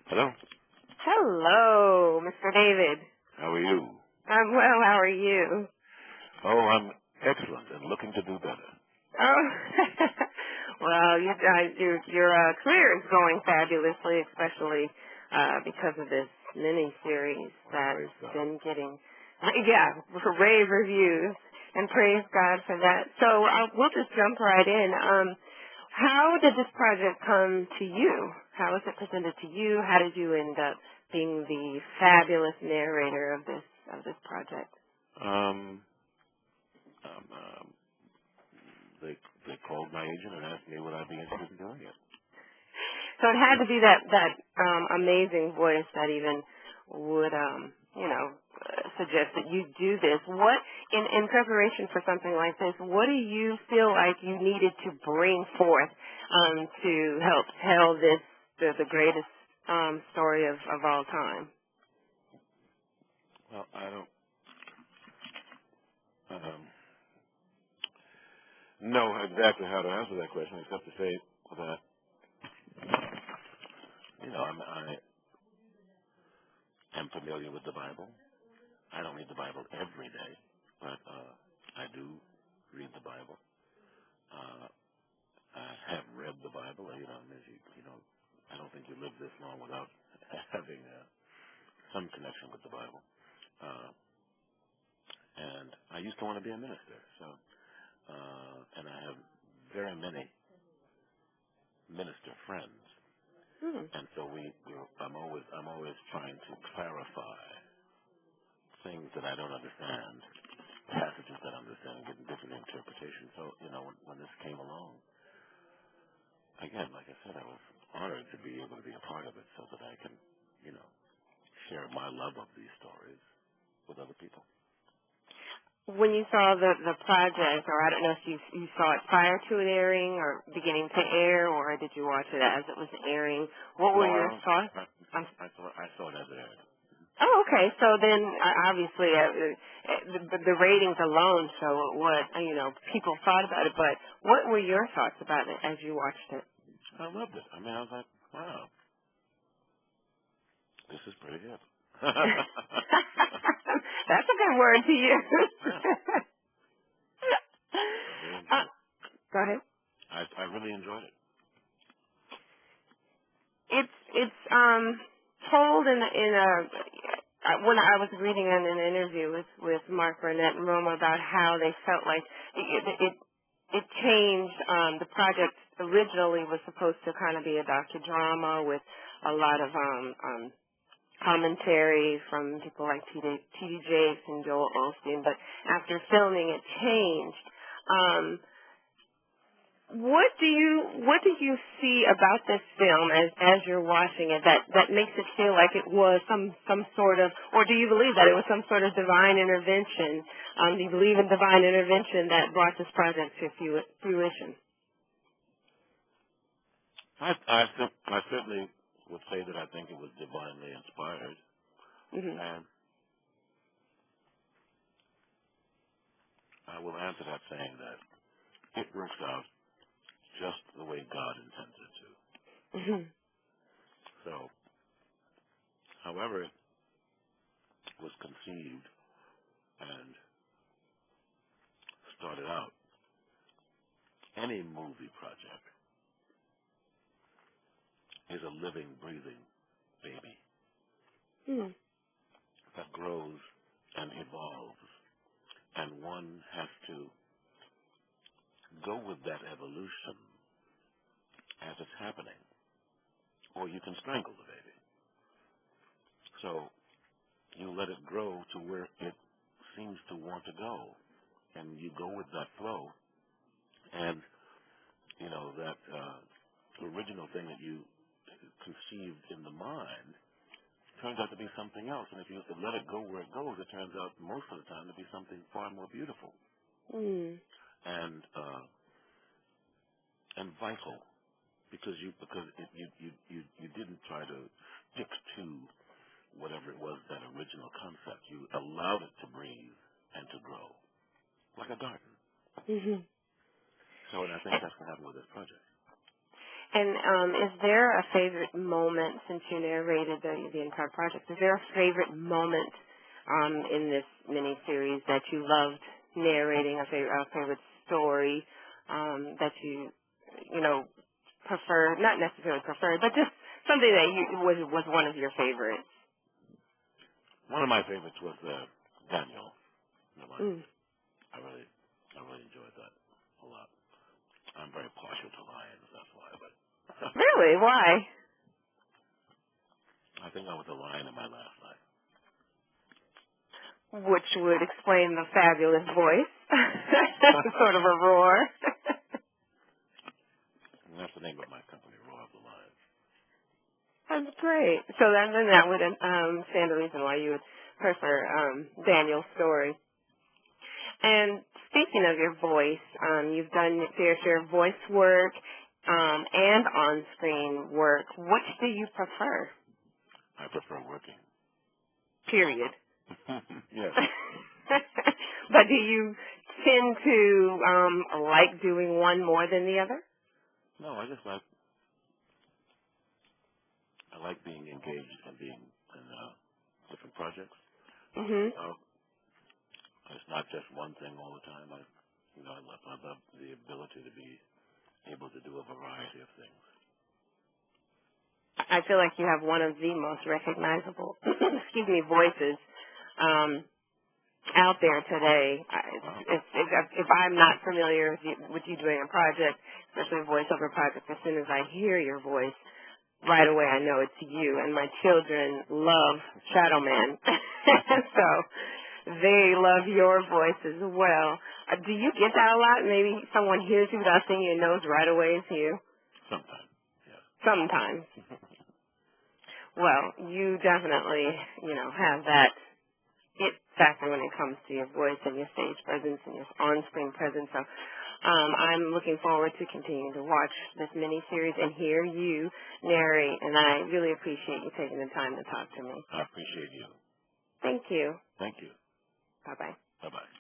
Hello. Hello, Mr. David. How are you? I'm well. How are you? Oh, I'm excellent and looking to do better. Oh, well, your career is going fabulously, especially because of this mini series that's Praise God. been getting, rave reviews, and praise God for that. So we'll just jump right in. How did this project come to you? How was it presented to you? How did you end up being the fabulous narrator of this project? Um, um, um, they called my agent and asked me would I be interested in doing it. So it had to be that amazing voice that even would suggest that you do this. What in preparation for something like this, what do you feel like you needed to bring forth to help tell the greatest story of all time? Well, I don't um, know exactly how to answer that question except to say that I am familiar with the Bible. I don't read the Bible every day, but I do read the Bible. Uh, I have read the Bible. I don't think you live this long without having some connection with the Bible. Uh, and I used to want to be a minister, and I have very many minister friends, Hmm. and so I'm always trying to clarify things that I don't understand, passages that I understand, getting different interpretations. So when this came along, again, like I said, I was honored to be able to be a part of it, so that I can, share my love of these stories with other people. When you saw the project, or I don't know if you saw it prior to it airing or beginning to air, or did you watch it as it was airing? What No, were your thoughts? I saw it as it aired. Oh, okay. So then, obviously, the ratings alone show what people thought about it. But what were your thoughts about it as you watched it? I loved it. I mean, I was like, wow, this is pretty good. That's a good word to use. Yeah, I really uh, enjoyed it. go ahead. I really enjoyed it. It's told in a when I was reading in an interview with Mark Burnett and Roma about how they felt like it changed. The project originally was supposed to kind of be a docudrama with a lot of commentary from people like T.D. Jakes and Joel Osteen, but after filming it changed. What do you see about this film as you're watching it that makes it feel like it was some sort of, or do you believe that it was some sort of divine intervention? Do you believe in divine intervention that brought this project to fruition? I certainly would say that I think it was divinely inspired, Hmm. and I will answer that saying that it works out just the way God intended it to. Hmm. So, however it was conceived and started out, any movie project is a living, breathing baby Hmm. that grows and evolves, and one has to go with that evolution as it's happening, or you can strangle the baby. So you let it grow to where it seems to want to go, and you go with that flow, and that original thing that you conceived in the mind turns out to be something else. And if you let it go where it goes, it turns out most of the time to be something far more beautiful Hmm. and vital, because you didn't try to stick to whatever it was, that original concept. You allowed it to breathe and to grow like a garden. Hmm. So, and I think that's what happened with this project. And is there a favorite moment, since you narrated the entire project, is there a favorite moment in this miniseries that you loved narrating, a favorite story that you know, prefer, not necessarily preferred, but just something that was one of your favorites? One of my favorites was Daniel, the lion. Mm. I really enjoyed that a lot. I'm very partial to lions, that's why. But Really? Why? I think I was a lion in my last life. Which would explain the fabulous voice. Sort of a roar. And that's the name of my company, Roar of the Lion. That's great. So then that would stand the reason why you would prefer Daniel's story. And speaking of your voice, you've done your fair share of voice work and on-screen work. Which do you prefer? I prefer working. Period. Yes. But do you tend to like doing one more than the other? No, I like being engaged and being in different projects. Mhm. Uh, it's not just one thing all the time. I love the ability to be able to do a variety of things. I feel like you have one of the most recognizable, excuse me, voices out there today. Wow. If I'm not familiar with you doing a project, especially a voiceover project, as soon as I hear your voice, right away I know it's you. And my children love Shadow Man, so they love your voice as well. Do you get that a lot? Maybe someone hears you without seeing you and knows right away it's you. Sometimes, yes. Sometimes. Well, you definitely, have that it factor when it comes to your voice and your stage presence and your on-screen presence. So I'm looking forward to continuing to watch this miniseries and hear you narrate, and I really appreciate you taking the time to talk to me. I appreciate you. Thank you. Thank you. Bye-bye. Bye-bye.